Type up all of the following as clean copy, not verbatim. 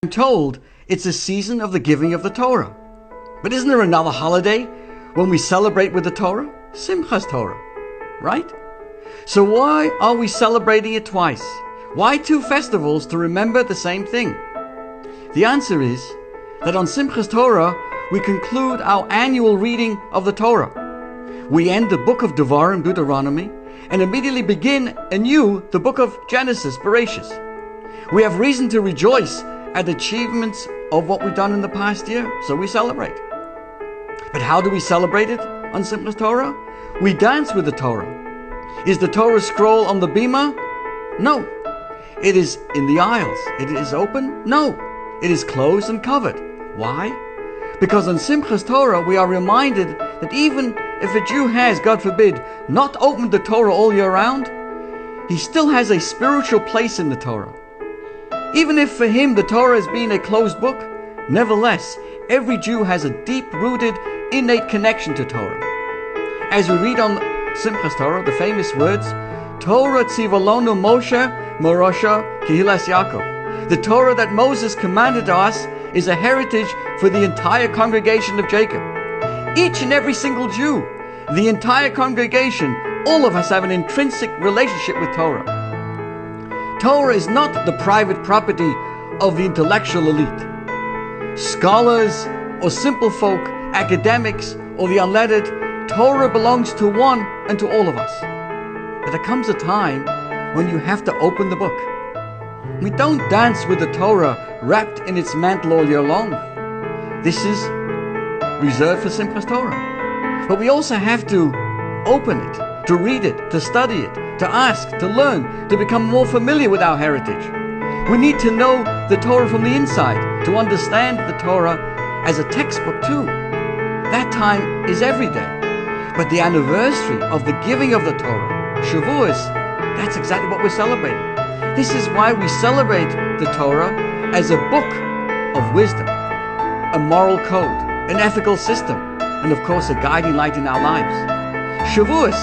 I'm told it's a season of the giving of the Torah. But isn't there another holiday when we celebrate with the Torah? Simchas Torah, right? So why are we celebrating it twice? Why two festivals to remember the same thing? The answer is that on Simchas Torah, we conclude our annual reading of the Torah. We end the book of Devarim, Deuteronomy, and immediately begin anew the book of Genesis, Bereshis. We have reason to rejoice at the achievements of what we've done in the past year, so we celebrate. But how do we celebrate it on Simchas Torah? We dance with the Torah. Is the Torah scroll on the bima? No. It is in the aisles. It is open? No. It is closed and covered. Why? Because on Simchas Torah we are reminded that even if a Jew has, God forbid, not opened the Torah all year round, he still has a spiritual place in the Torah. Even if for him the Torah has been a closed book, nevertheless, every Jew has a deep-rooted, innate connection to Torah. As we read on Simchas Torah, the famous words, Torah tzivalonu Moshe morosha kehilas Yaakov. The Torah that Moses commanded to us is a heritage for the entire congregation of Jacob. Each and every single Jew, the entire congregation, all of us have an intrinsic relationship with Torah. Torah is not the private property of the intellectual elite. Scholars or simple folk, academics or the unlettered, Torah belongs to one and to all of us. But there comes a time when you have to open the book. We don't dance with the Torah wrapped in its mantle all year long. This is reserved for Simchas Torah. But we also have to open it, to read it, to study it, to ask, to learn, to become more familiar with our heritage. We need to know the Torah from the inside, to understand the Torah as a textbook too. That time is every day. But the anniversary of the giving of the Torah, Shavuot, that's exactly what we're celebrating. This is why we celebrate the Torah as a book of wisdom, a moral code, an ethical system, and of course a guiding light in our lives. Shavuot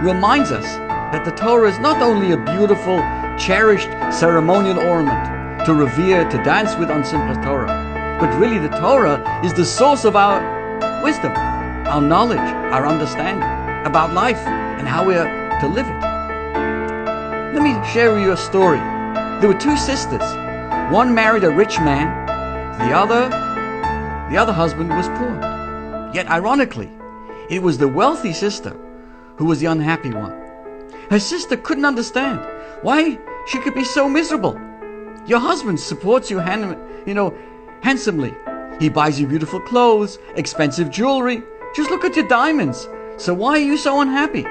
reminds us that the Torah is not only a beautiful, cherished ceremonial ornament to revere, to dance with on Simchas Torah, but really the Torah is the source of our wisdom, our knowledge, our understanding about life and how we are to live it. Let me share with you a story. There were two sisters. One married a rich man, the other husband was poor. Yet ironically, it was the wealthy sister who was the unhappy one. Her sister couldn't understand why she could be so miserable. Your husband supports you, handsomely. He buys you beautiful clothes, expensive jewelry. Just look at your diamonds. So why are you so unhappy?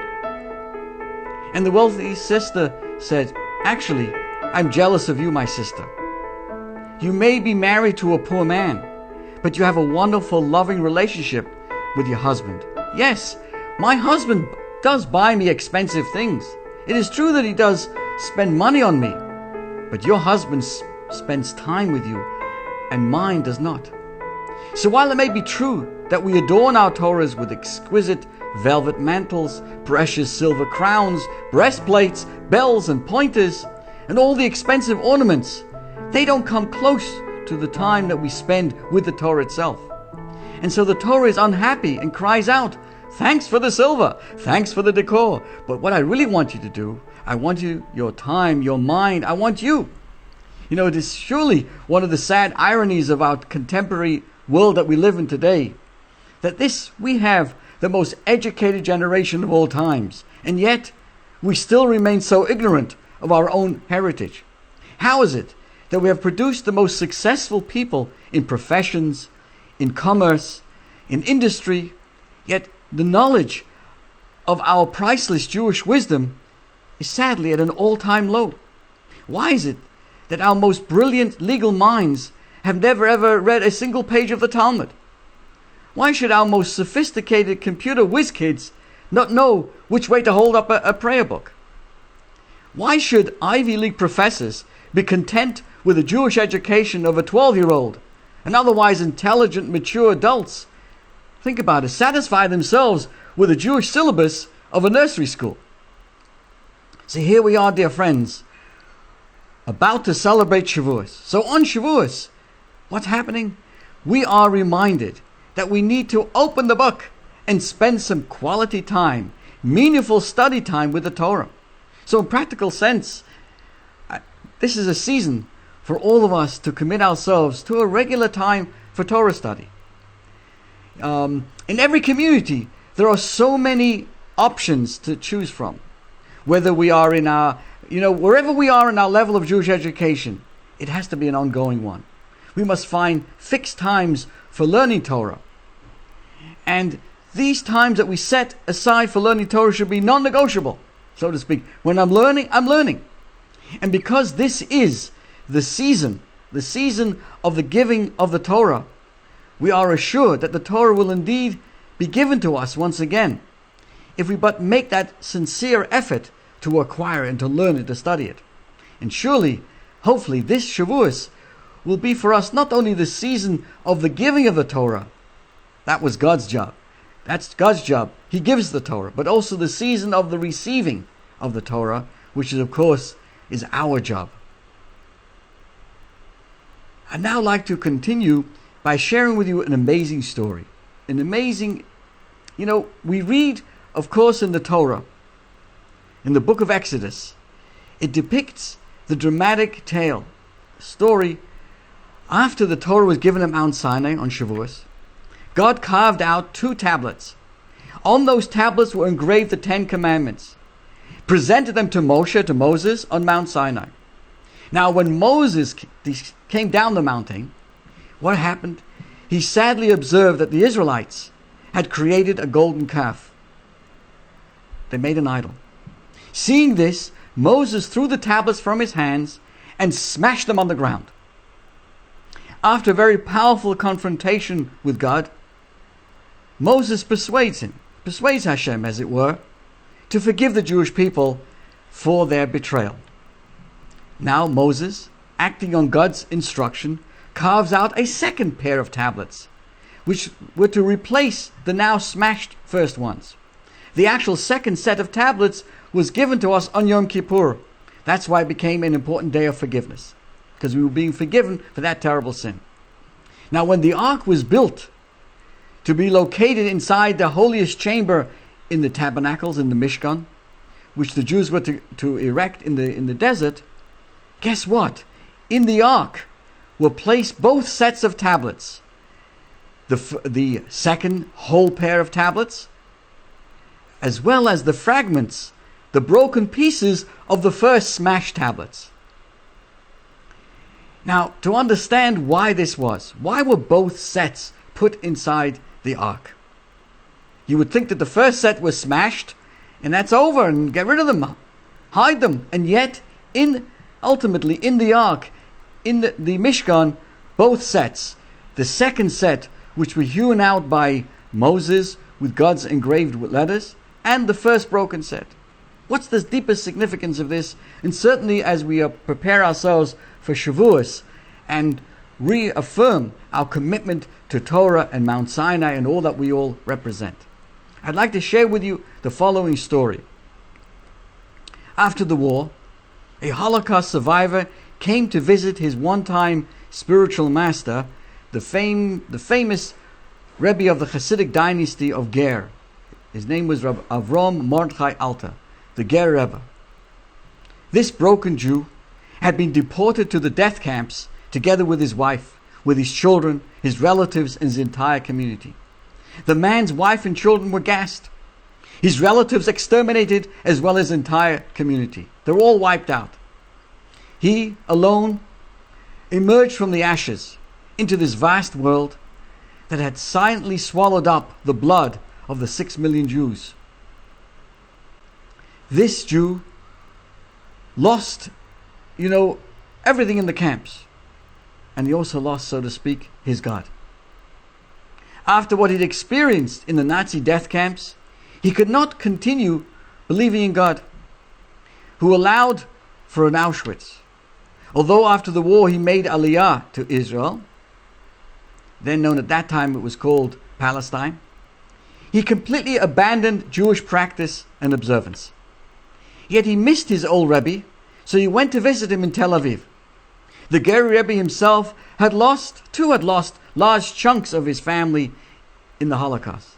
And the wealthy sister said, actually, I'm jealous of you, my sister. You may be married to a poor man, but you have a wonderful, loving relationship with your husband. Yes, my husband does buy me expensive things. It is true that he does spend money on me, but your husband spends time with you, and mine does not. So while it may be true that we adorn our Torahs with exquisite velvet mantles, precious silver crowns, breastplates, bells and pointers, and all the expensive ornaments, they don't come close to the time that we spend with the Torah itself. And so the Torah is unhappy and cries out, thanks for the silver, thanks for the decor, but what I really want you to do, I want you, your time, your mind, I want you. It is surely one of the sad ironies of our contemporary world that we live in today, that we have the most educated generation of all times, and yet we still remain so ignorant of our own heritage. How is it that we have produced the most successful people in professions, in commerce, in industry, yet the knowledge of our priceless Jewish wisdom is sadly at an all-time low? Why is it that our most brilliant legal minds have never ever read a single page of the Talmud? Why should our most sophisticated computer whiz kids not know which way to hold up a prayer book? Why should Ivy League professors be content with the Jewish education of a 12-year-old and otherwise intelligent, mature adults, think about it, satisfy themselves with the Jewish syllabus of a nursery school? So here we are, dear friends, about to celebrate Shavuot. So on Shavuot, What's happening? We are reminded that we need to open the book and spend some quality time, meaningful study time with the Torah. So in practical sense, this is a season for all of us to commit ourselves to a regular time for Torah study. In every community, there are so many options to choose from. Whether we are in our, wherever we are in our level of Jewish education, it has to be an ongoing one. We must find fixed times for learning Torah. And these times that we set aside for learning Torah should be non-negotiable, so to speak. When I'm learning, I'm learning. And because this is the season of the giving of the Torah, we are assured that the Torah will indeed be given to us once again, if we but make that sincere effort to acquire and to learn it, to study it. And surely, hopefully, this Shavuot will be for us not only the season of the giving of the Torah, that was God's job. That's God's job. He gives the Torah, but also the season of the receiving of the Torah, which is, of course, is our job. I'd now like to continue by sharing with you an amazing story. An amazing, we read, of course, in the Torah, in the book of Exodus, it depicts the dramatic story after the Torah was given at Mount Sinai on Shavuot. God carved out 2 tablets. On those tablets were engraved the 10 commandments, presented them to Moses on Mount Sinai. Now, when Moses came down the mountain, what happened? He sadly observed that the Israelites had created a golden calf. They made an idol. Seeing this, Moses threw the tablets from his hands and smashed them on the ground. After a very powerful confrontation with God, Moses persuades Hashem, as it were, to forgive the Jewish people for their betrayal. Now Moses, acting on God's instruction, carves out a second pair of tablets, which were to replace the now smashed first ones. The actual second set of tablets was given to us on Yom Kippur. That's why it became an important day of forgiveness, because we were being forgiven for that terrible sin. Now, when the ark was built to be located inside the holiest chamber in the tabernacles, in the Mishkan, which the Jews were to erect in the desert, guess what? In the ark were placed both sets of tablets. The second whole pair of tablets, as well as the fragments, the broken pieces of the first smashed tablets. Now, to understand why this was, why were both sets put inside the ark? You would think that the first set was smashed, and that's over, and get rid of them, hide them. And yet, ultimately in the ark, in the Mishkan, both sets, the second set, which were hewn out by Moses with God's engraved letters, and the first broken set. What's the deepest significance of this? And certainly as we prepare ourselves for Shavuot and reaffirm our commitment to Torah and Mount Sinai and all that we all represent, I'd like to share with you the following story. After the war, a Holocaust survivor came to visit his one-time spiritual master, the famous Rebbe of the Hasidic dynasty of Ger. His name was Rabbi Avram Mordechai Alter, the Ger Rebbe. This broken Jew had been deported to the death camps together with his wife, with his children, his relatives, and his entire community. The man's wife and children were gassed. His relatives exterminated, as well as his entire community. They were all wiped out. He alone emerged from the ashes into this vast world that had silently swallowed up the blood of the 6 million Jews. This Jew lost, everything in the camps. And he also lost, so to speak, his God. After what he'd experienced in the Nazi death camps, he could not continue believing in God, who allowed for an Auschwitz. Although after the war he made Aliyah to Israel, then known at that time it was called Palestine, he completely abandoned Jewish practice and observance. Yet he missed his old Rebbe, so he went to visit him in Tel Aviv. The Ger Rebbe himself had lost large chunks of his family in the Holocaust.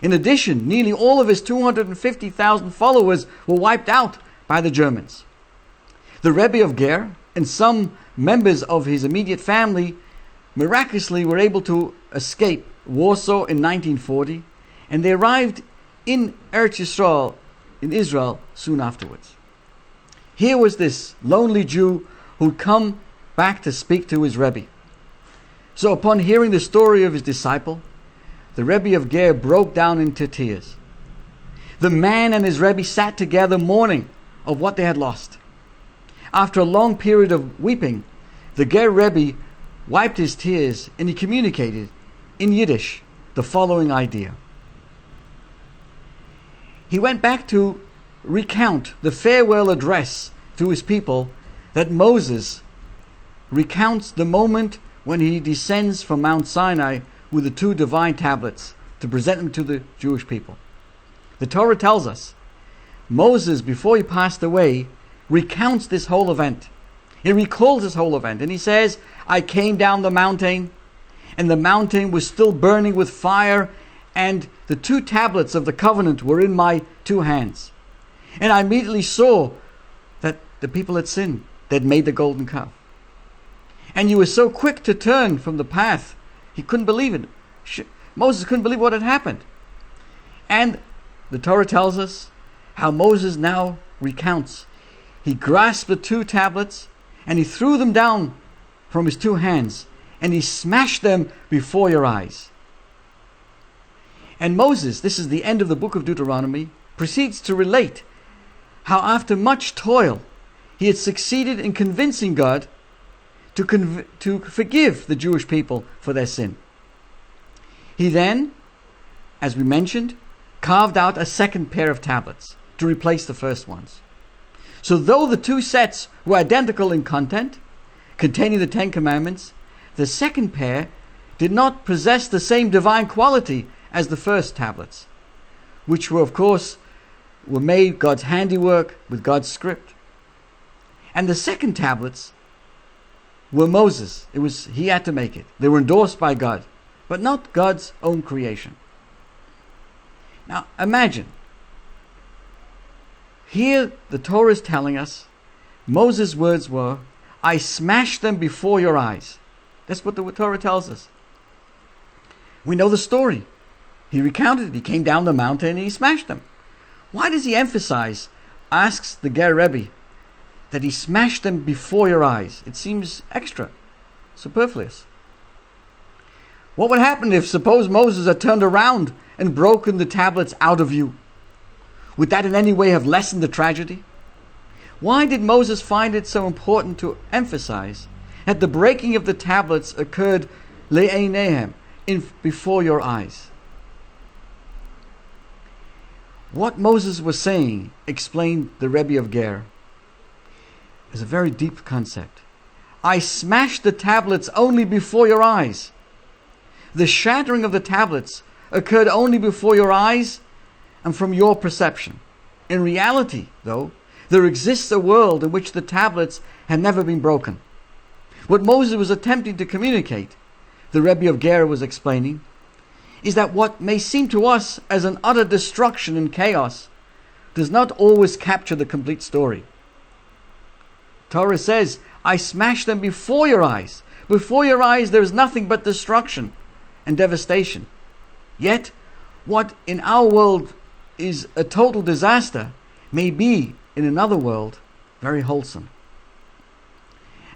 In addition, nearly all of his 250,000 followers were wiped out by the Germans. The Rebbe of Ger and some members of his immediate family miraculously were able to escape Warsaw in 1940, and they arrived in Eretz Yisrael, in Israel, soon afterwards. Here was this lonely Jew who'd come back to speak to his Rebbe. So upon hearing the story of his disciple, the Rebbe of Ger broke down into tears. The man and his Rebbe sat together mourning of what they had lost. After a long period of weeping, the Ger Rebbe wiped his tears and he communicated in Yiddish the following idea. He went back to recount the farewell address to his people that Moses recounts the moment when he descends from Mount Sinai with the two divine tablets to present them to the Jewish people. The Torah tells us Moses, before he passed away, recounts this whole event. He recalls this whole event and he says, I came down the mountain and the mountain was still burning with fire and the two tablets of the covenant were in my two hands. And I immediately saw that the people had sinned. They'd made the golden calf. And you were so quick to turn from the path, he couldn't believe it. Moses couldn't believe what had happened. And the Torah tells us how Moses now recounts. He grasped the two tablets and he threw them down from his two hands and he smashed them before your eyes. And Moses, this is the end of the book of Deuteronomy, proceeds to relate how after much toil he had succeeded in convincing God to forgive the Jewish people for their sin. He then, as we mentioned, carved out a second pair of tablets to replace the first ones. So though the two sets were identical in content, containing the Ten Commandments, the second pair did not possess the same divine quality as the first tablets, which were, of course, were made God's handiwork with God's script. And the second tablets were Moses. He had to make it. They were endorsed by God, but not God's own creation. Now imagine, here the Torah is telling us Moses' words were, I smashed them before your eyes. That's what the Torah tells us. We know the story. He recounted it. He came down the mountain and he smashed them. Why does he emphasize, asks the Ger Rebbe, that he smashed them before your eyes? It seems extra, superfluous. What would happen if, suppose Moses had turned around and broken the tablets out of view? Would that in any way have lessened the tragedy? Why did Moses find it so important to emphasize that the breaking of the tablets occurred le'einehem, before your eyes? What Moses was saying, explained the Rebbe of Ger, is a very deep concept. I smashed the tablets only before your eyes. The shattering of the tablets occurred only before your eyes and from your perception. In reality, though, there exists a world in which the tablets have never been broken. What Moses was attempting to communicate, the Rebbe of Ger was explaining, is that what may seem to us as an utter destruction and chaos does not always capture the complete story. Torah says, I smashed them before your eyes. Before your eyes there is nothing but destruction and devastation. Yet, what in our world is a total disaster may be, in another world, very wholesome.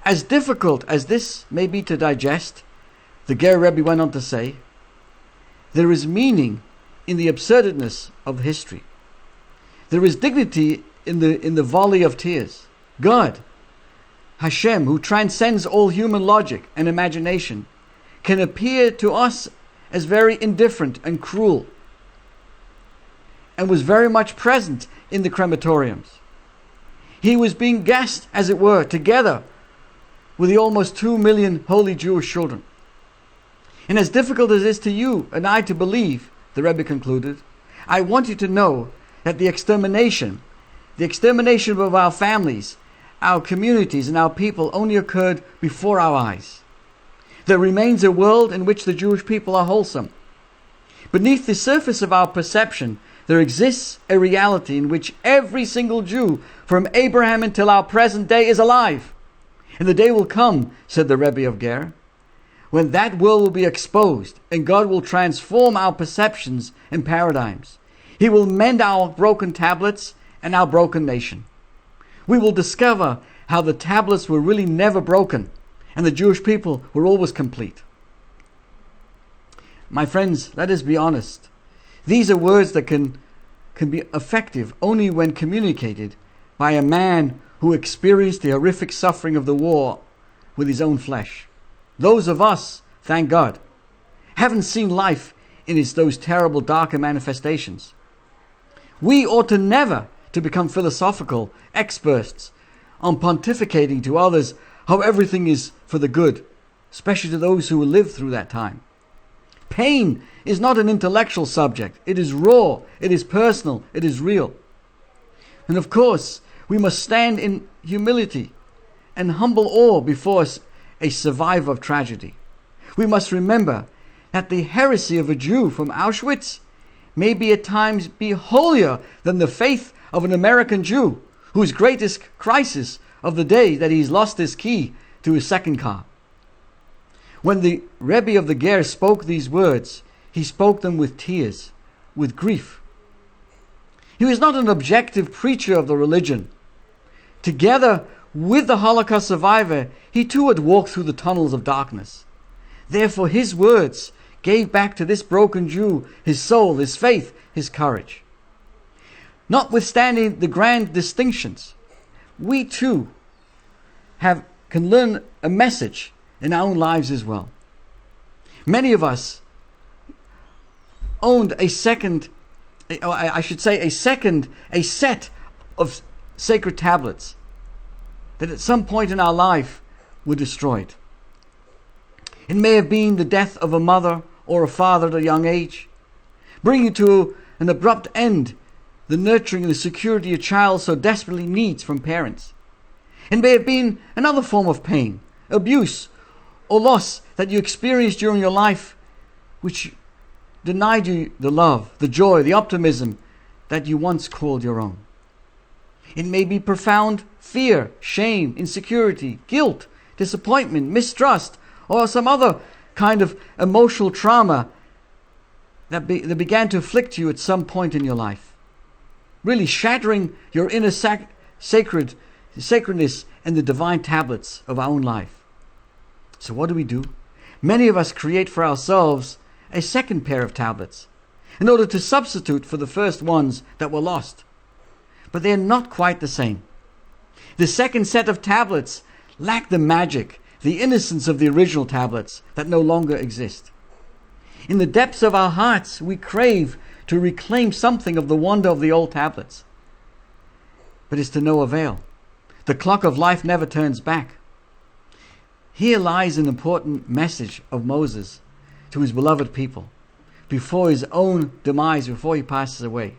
As difficult as this may be to digest, the Ger Rebbe went on to say, there is meaning in the absurdness of history. There is dignity in the volley of tears. God, Hashem, who transcends all human logic and imagination, can appear to us as very indifferent and cruel, and was very much present in the crematoriums. He was being gassed, as it were, together with the almost 2 million holy Jewish children. And as difficult as it is to you and I to believe, the Rebbe concluded, I want you to know that the extermination of our families, our communities, and our people only occurred before our eyes. There remains a world in which the Jewish people are wholesome. Beneath the surface of our perception, there exists a reality in which every single Jew, from Abraham until our present day, is alive. And the day will come, said the Rebbe of Ger, when that world will be exposed and God will transform our perceptions and paradigms. He will mend our broken tablets and our broken nation. We will discover how the tablets were really never broken and the Jewish people were always complete. My friends, let us be honest. These are words that can be effective only when communicated by a man who experienced the horrific suffering of the war with his own flesh. Those of us, thank God, haven't seen life in those terrible, darker manifestations. We ought to never to become philosophical experts on pontificating to others how everything is for the good, especially to those who lived through that time. Pain is not an intellectual subject. It is raw, it is personal, it is real. And of course, we must stand in humility and humble awe before a survivor of tragedy. We must remember that the heresy of a Jew from Auschwitz may be at times be holier than the faith of an American Jew whose greatest crisis of the day that he's lost his key to his second car. When the Rebbe of the Ger spoke these words, he spoke them with tears, with grief. He was not an objective preacher of the religion. Together with the Holocaust survivor, he too had walked through the tunnels of darkness. Therefore, his words gave back to this broken Jew his soul, his faith, his courage. Notwithstanding the grand distinctions, we too can learn a message in our own lives as well. Many of us owned a set of sacred tablets that at some point in our life were destroyed. It may have been the death of a mother or a father at a young age, bringing to an abrupt end the nurturing and the security a child so desperately needs from parents. It may have been another form of pain, abuse, or loss that you experienced during your life, which denied you the love, the joy, the optimism that you once called your own. It may be profound fear, shame, insecurity, guilt, disappointment, mistrust, or some other kind of emotional trauma that began to afflict you at some point in your life, really shattering your inner sacredness and the divine tablets of our own life. So what do? Many of us create for ourselves a second pair of tablets in order to substitute for the first ones that were lost. But they're not quite the same. The second set of tablets lack the magic, the innocence of the original tablets that no longer exist. In the depths of our hearts, we crave to reclaim something of the wonder of the old tablets. But it's to no avail. The clock of life never turns back. Here lies an important message of Moses to his beloved people before his own demise, before he passes away.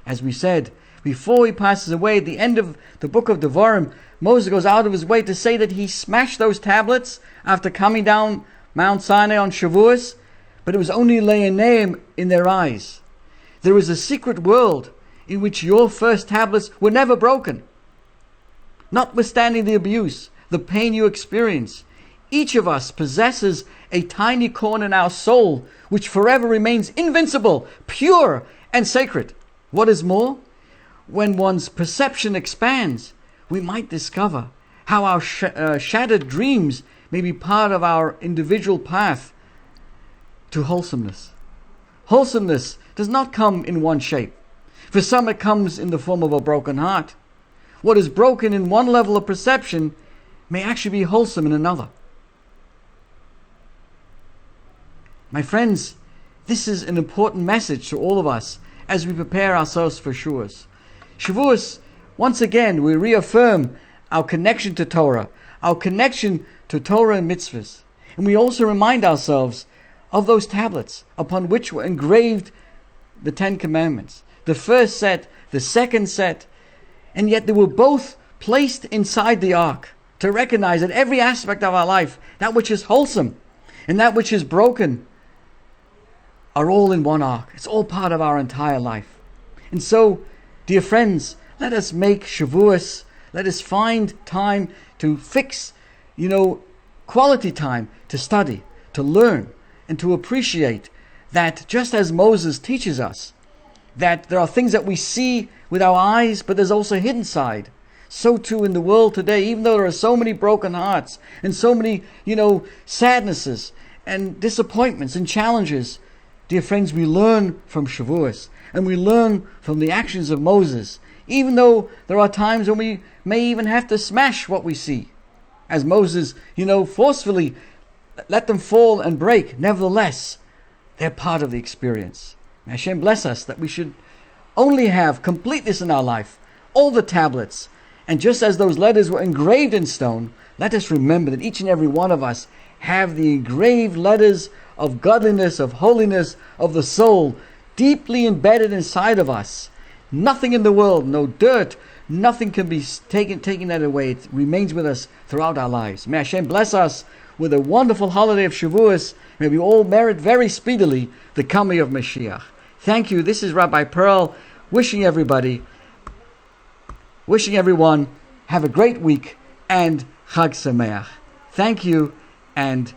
As we said, before he passes away, at the end of the book of Devarim, Moses goes out of his way to say that he smashed those tablets after coming down Mount Sinai on Shavuot, but it was only le'eneim in their eyes. There is a secret world in which your first tablets were never broken. Notwithstanding the abuse, the pain you experience, each of us possesses a tiny corner in our soul which forever remains invincible, pure, and sacred. What is more, when one's perception expands, we might discover how our shattered dreams may be part of our individual path to wholesomeness. Wholesomeness does not come in one shape. For some it comes in the form of a broken heart. What is broken in one level of perception may actually be wholesome in another. My friends, this is an important message to all of us as we prepare ourselves for Shavuot. Shavuot, once again, we reaffirm our connection to Torah, our connection to Torah and mitzvahs. And we also remind ourselves of those tablets upon which were engraved the Ten Commandments. The first set, the second set, and yet they were both placed inside the ark, to recognize that every aspect of our life, that which is wholesome and that which is broken, are all in one ark. It's all part of our entire life. And so, dear friends, let us make Shavuos. Let us find time to fix, quality time to study, to learn, and to appreciate that just as Moses teaches us that there are things that we see with our eyes, but there's also a hidden side. So too in the world today, even though there are so many broken hearts and so many, sadnesses and disappointments and challenges, dear friends, we learn from Shavuos and we learn from the actions of Moses, even though there are times when we may even have to smash what we see. As Moses, forcefully let them fall and break. Nevertheless, they're part of the experience. May Hashem bless us that we should only have completeness in our life, all the tablets. And just as those letters were engraved in stone, let us remember that each and every one of us have the engraved letters of godliness, of holiness, of the soul, deeply embedded inside of us. Nothing in the world, no dirt, nothing can be taking that away. It remains with us throughout our lives. May Hashem bless us with a wonderful holiday of Shavuos. May we all merit very speedily the coming of Mashiach. Thank you. This is Rabbi Pearl wishing everyone have a great week and Chag Sameach. Thank you and